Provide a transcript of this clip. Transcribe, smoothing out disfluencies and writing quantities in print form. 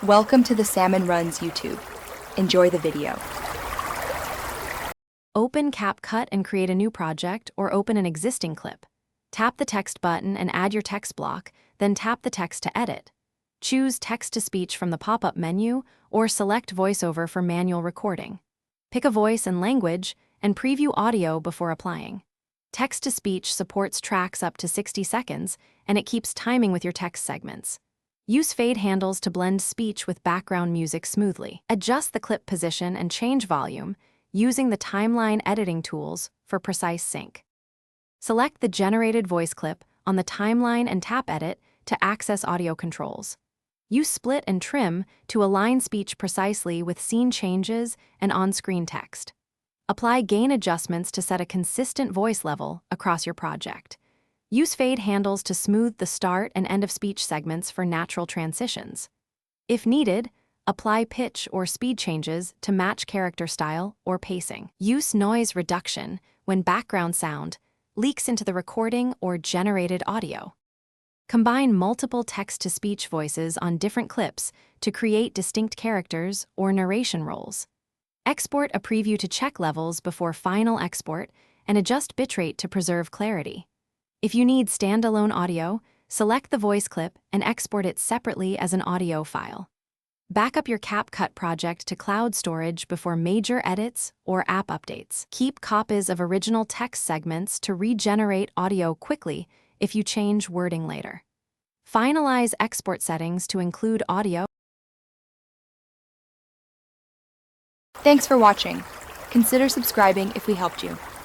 Welcome to the Salmon Runs YouTube. Enjoy the video. Open Capcut and create a new project, or open an existing clip. Tap the text button and add your text block, then tap the text to edit. Choose text-to-speech from the pop-up menu, or select voiceover for manual recording. Pick a voice and language, and preview audio before applying. Text-to-speech supports tracks up to 60 seconds, and it keeps timing with your text segments. Use fade handles to blend speech with background music smoothly. Adjust the clip position and change volume, using the timeline editing tools for precise sync. Select the generated voice clip on the timeline and tap Edit to access audio controls. Use split and trim to align speech precisely with scene changes and on-screen text. Apply gain adjustments to set a consistent voice level across your project. Use fade handles to smooth the start and end of speech segments for natural transitions. If needed, apply pitch or speed changes to match character style or pacing. Use noise reduction when background sound leaks into the recording or generated audio. Combine multiple text-to-speech voices on different clips to create distinct characters or narration roles. Export a preview to check levels before final export and adjust bitrate to preserve clarity. If you need standalone audio, select the voice clip and export it separately as an audio file. Back up your Capcut project to cloud storage before major edits or app updates. Keep copies of original text segments to regenerate audio quickly if you change wording later. Finalize export settings to include audio. Thanks for watching. Consider subscribing if we helped you.